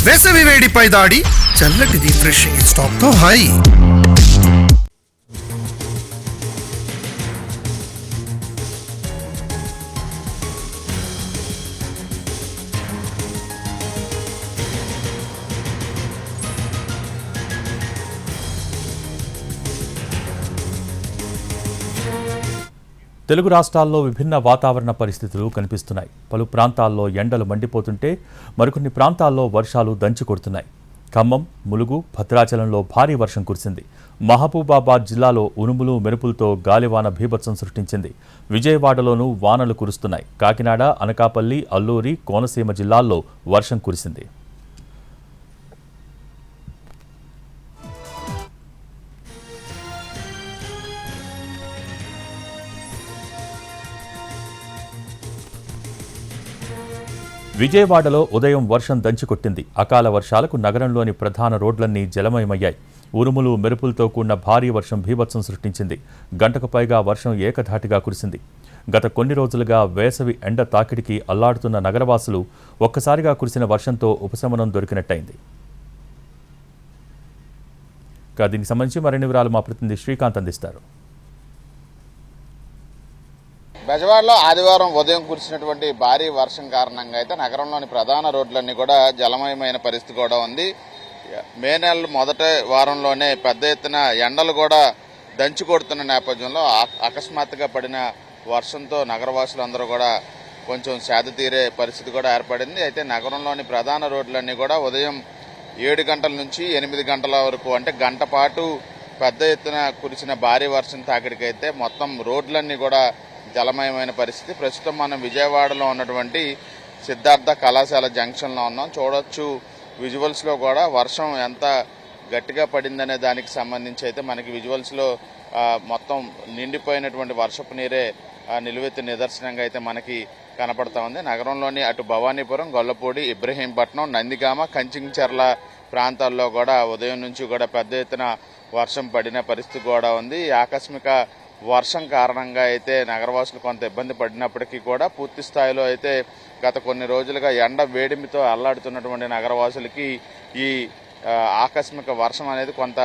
వేసవి వేడిపై దాడి చల్లటి రిఫ్రెషింగ్ స్టాక్ తో హై. తెలుగు రాష్ట్రాల్లో విభిన్న వాతావరణ పరిస్థితులు కనిపిస్తున్నాయి. పలు ప్రాంతాల్లో ఎండలు మండిపోతుంటే మరికొన్ని ప్రాంతాల్లో వర్షాలు దంచి కొడుతున్నాయి. ఖమ్మం, ములుగు, భద్రాచలంలో భారీ వర్షం కురిసింది. మహబూబాబాద్ జిల్లాలో ఉరుములు మెరుపులతో గాలివాన బీభత్సం సృష్టించింది. విజయవాడలోనూ వానలు కురుస్తున్నాయి. కాకినాడ, అనకాపల్లి, అల్లూరి, కోనసీమ జిల్లాల్లో వర్షం కురిసింది. విజయవాడలో ఉదయం వర్షం దంచికొట్టింది. అకాల వర్షాలకు నగరంలోని ప్రధాన రోడ్లన్నీ జలమయమయ్యాయి. ఉరుములు మెరుపులతో కూడిన భారీ వర్షం బీభత్సం సృష్టించింది. గంటకు పైగా వర్షం ఏకధాటిగా కురిసింది. గత కొన్ని రోజులుగా వేసవి ఎండ తాకిడికి అల్లాడుతున్న నగరవాసులు ఒక్కసారిగా కురిసిన వర్షంతో ఉపశమనం దొరికినట్టయింది. దీనికి సంబంధించి మరిన్ని వివరాలు మా ప్రతినిధి శ్రీకాంత్ అందిస్తారు. బెజవాడలో ఆదివారం ఉదయం కురిసినటువంటి భారీ వర్షం కారణంగా అయితే నగరంలోని ప్రధాన రోడ్లన్నీ కూడా జలమయమైన పరిస్థితి కూడా ఉంది. మే నెల మొదటి వారంలోనే పెద్ద ఎత్తున ఎండలు కూడా దంచి కొడుతున్న నేపథ్యంలో అకస్మాత్తుగా పడిన వర్షంతో నగరవాసులందరూ కూడా కొంచెం సేద తీరే పరిస్థితి కూడా ఏర్పడింది. అయితే నగరంలోని ప్రధాన రోడ్లన్నీ కూడా ఉదయం 7 గంటల నుంచి 8 గంటల వరకు అంటే గంట పాటు పెద్ద ఎత్తున కురిసిన భారీ వర్షం తాకిడికైతే మొత్తం రోడ్లన్నీ కూడా జలమయమైన పరిస్థితి. ప్రస్తుతం మనం విజయవాడలో ఉన్నటువంటి సిద్ధార్థ కళాశాల జంక్షన్లో ఉన్నాం. చూడొచ్చు విజువల్స్లో కూడా వర్షం ఎంత గట్టిగా పడిందనే దానికి సంబంధించి అయితే మనకి విజువల్స్లో మొత్తం నిండిపోయినటువంటి వర్షపు నీరే నిలువెత్తు నిదర్శనంగా అయితే మనకి కనపడతా ఉంది. నగరంలోని అటు భవానీపురం, గొల్లపూడి, ఇబ్రహీంపట్నం, నందిగామ, కంచించర్ల ప్రాంతాల్లో కూడా ఉదయం నుంచి కూడా పెద్ద ఎత్తున వర్షం పడిన పరిస్థితి కూడా ఉంది. ఆకస్మిక వర్షం కారణంగా అయితే నగరవాసులు కొంత ఇబ్బంది పడినప్పటికీ కూడా పూర్తి స్థాయిలో అయితే గత కొన్ని రోజులుగా ఎండ వేడిమితో అల్లాడుతున్నటువంటి నగరవాసులకి ఈ ఆకస్మిక వర్షం అనేది కొంత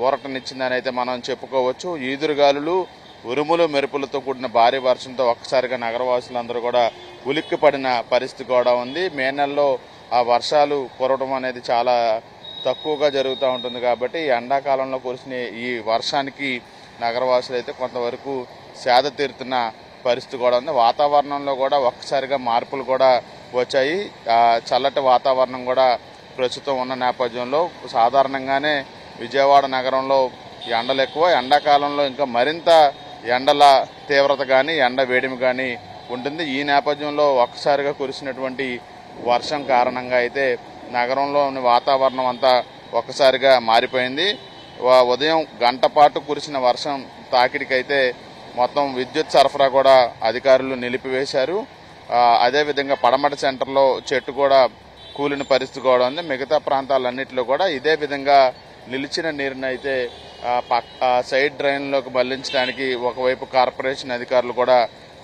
ఊరటనిచ్చిందని అయితే మనం చెప్పుకోవచ్చు. ఈదురుగాలులు, ఉరుములు మెరుపులతో కూడిన భారీ వర్షంతో ఒక్కసారిగా నగరవాసులందరూ కూడా ఉలిక్కి పడిన పరిస్థితి కూడా ఉంది. మే నెలలో ఆ వర్షాలు కురవడం అనేది చాలా తక్కువగా జరుగుతూ ఉంటుంది కాబట్టి ఎండాకాలంలో కురిసిన ఈ వర్షానికి నగరవాసులు అయితే కొంతవరకు సేద తీరుతున్న పరిస్థితి కూడా ఉంది. వాతావరణంలో కూడా ఒక్కసారిగా మార్పులు కూడా వచ్చాయి. చల్లటి వాతావరణం కూడా ప్రస్తుతం ఉన్న నేపథ్యంలో సాధారణంగానే విజయవాడ నగరంలో ఎండలు ఎక్కువ. ఎండాకాలంలో ఇంకా మరింత ఎండల తీవ్రత కానీ ఎండ వేడిమి కానీ ఉంటుంది. ఈ నేపథ్యంలో ఒక్కసారిగా కురిసినటువంటి వర్షం కారణంగా అయితే నగరంలోని వాతావరణం అంతా ఒక్కసారిగా మారిపోయింది. ఉదయం గంట పాటు కురిసిన వర్షం తాకిడికైతే మొత్తం విద్యుత్ సరఫరా కూడా అధికారులు నిలిపివేశారు. అదేవిధంగా పడమట సెంటర్లో చెట్టు కూడా కూలిన పరిస్థితి కూడా ఉంది. మిగతా ప్రాంతాలన్నింటిలో కూడా ఇదే విధంగా నిలిచిన నీరుని అయితే సైడ్ డ్రైన్లోకి మళ్లించడానికి ఒకవైపు కార్పొరేషన్ అధికారులు కూడా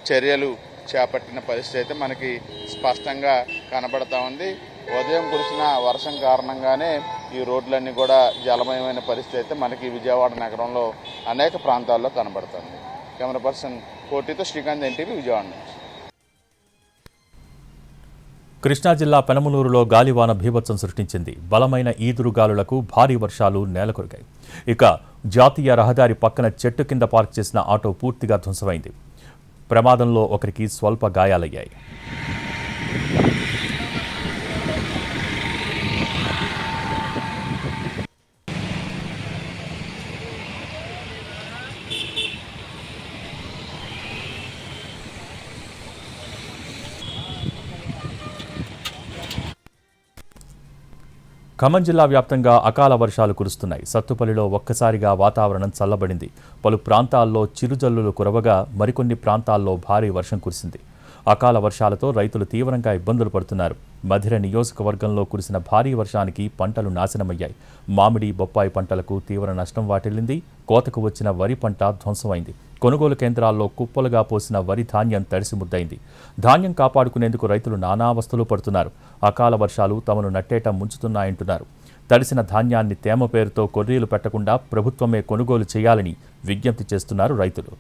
చర్యలు చేపట్టిన పరిస్థితి అయితే మనకి స్పష్టంగా కనబడతా ఉంది. ఉదయం కురిసిన వర్షం కారణంగానే ఈ రోడ్లన్నీ కూడా జలమయమైన పరిస్థితి అయితే మనకి విజయవాడ నగరంలో అనేక ప్రాంతాల్లో కనబడుతుంది. కెమెరా పర్సన్ కోటితో శ్రీకాంత్, ఎన్టీవీ, విజయవాడ నుంచి. కృష్ణా జిల్లా పెనమలూరులో గాలివాన బీభత్సం సృష్టించింది. బలమైన ఈదురుగాలులకు భారీ వర్షాలు నేలకొరిగాయి. ఇక జాతీయ రహదారి పక్కన చెట్టు కింద పార్క్ చేసిన ఆటో పూర్తిగా ధ్వంసమైంది. ప్రమాదంలో ఒకరికి స్వల్ప గాయాలయ్యాయి. ఖమ్మం జిల్లా వ్యాప్తంగా అకాల వర్షాలు కురుస్తున్నాయి. సత్తుపల్లిలో ఒక్కసారిగా వాతావరణం చల్లబడింది. పలు ప్రాంతాల్లో చిరుజల్లులు కురవగా మరికొన్ని ప్రాంతాల్లో భారీ వర్షం కురిసింది. అకాల వర్షాలతో రైతులు తీవ్రంగా ఇబ్బందులు పడుతున్నారు. మధిర నియోజకవర్గంలో కురిసిన భారీ వర్షానికి పంటలు నాశనమయ్యాయి. మామిడి, బొప్పాయి పంటలకు తీవ్ర నష్టం వాటిల్లింది. కోతకు వచ్చిన వరి పంట ధ్వంసమైంది. కొనుగోలు కేంద్రాల్లో కుప్పలుగా పోసిన వరి ధాన్యం తడిసి ముద్దయింది. ధాన్యం కాపాడుకునేందుకు రైతులు నానావస్థలు పడుతున్నారు. అకాల వర్షాలు తమను నట్టేట ముంచుతున్నాయంటున్నారు. తడిసిన ధాన్యాన్ని తేమ పేరుతో కొర్రీలు పెట్టకుండా ప్రభుత్వమే కొనుగోలు చేయాలని విజ్ఞప్తి చేస్తున్నారు రైతులు.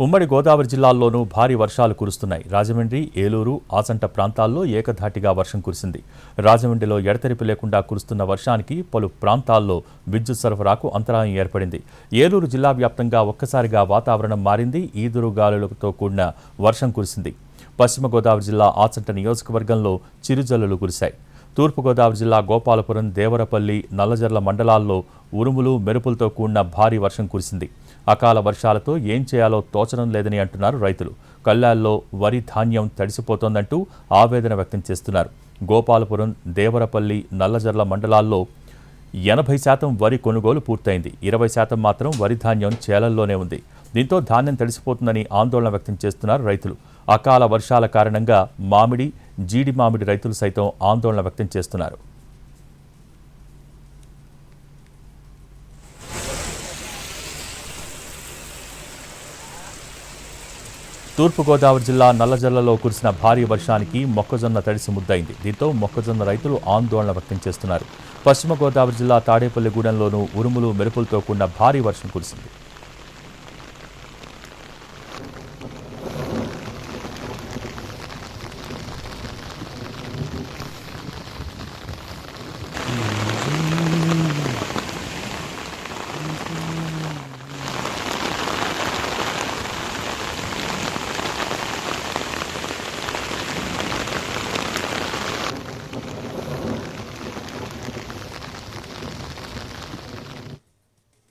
ఉమ్మడి గోదావరి జిల్లాల్లోనూ భారీ వర్షాలు కురుస్తున్నాయి. రాజమండ్రి, ఏలూరు, ఆచంట ప్రాంతాల్లో ఏకధాటిగా వర్షం కురిసింది. రాజమండ్రిలో ఎడతెరిపి లేకుండా కురుస్తున్న వర్షానికి పలు ప్రాంతాల్లో విద్యుత్ సరఫరాకు అంతరాయం ఏర్పడింది. ఏలూరు జిల్లా వ్యాప్తంగా ఒక్కసారిగా వాతావరణం మారింది. ఈదురుగాలులతో కూడిన వర్షం కురిసింది. పశ్చిమ గోదావరి జిల్లా ఆచంట నియోజకవర్గంలో చిరుజల్లులు కురిశాయి. తూర్పుగోదావరి జిల్లా గోపాలపురం, దేవరపల్లి, నల్లజర్ల మండలాల్లో ఉరుములు, మెరుపులతో కూడిన భారీ వర్షం కురిసింది. అకాల వర్షాలతో ఏం చేయాలో తోచడం లేదని అంటున్నారు రైతులు. కల్లాల్లో వరి ధాన్యం తడిసిపోతోందంటూ ఆవేదన వ్యక్తం చేస్తున్నారు. గోపాలపురం, దేవరపల్లి, నల్లజర్ల మండలాల్లో 80% వరి కొనుగోలు పూర్తయింది. 20% మాత్రం వరి ధాన్యం చేలల్లోనే ఉంది. దీంతో ధాన్యం తడిసిపోతుందని ఆందోళన వ్యక్తం చేస్తున్నారు రైతులు. అకాల వర్షాల కారణంగా మామిడి, జీడి మామిడి రైతులు సైతం ఆందోళన వ్యక్తం చేస్తున్నారు. తూర్పుగోదావరి జిల్లా నల్లజర్లలో కురిసిన భారీ వర్షానికి మొక్కజొన్న తడిసి ముద్దయింది. దీంతో మొక్కజొన్న రైతులు ఆందోళన వ్యక్తం చేస్తున్నారు. పశ్చిమ గోదావరి జిల్లా తాడేపల్లిగూడెంలోనూ ఉరుములు, మెరుపులతో కూడిన భారీ వర్షం కురిసింది.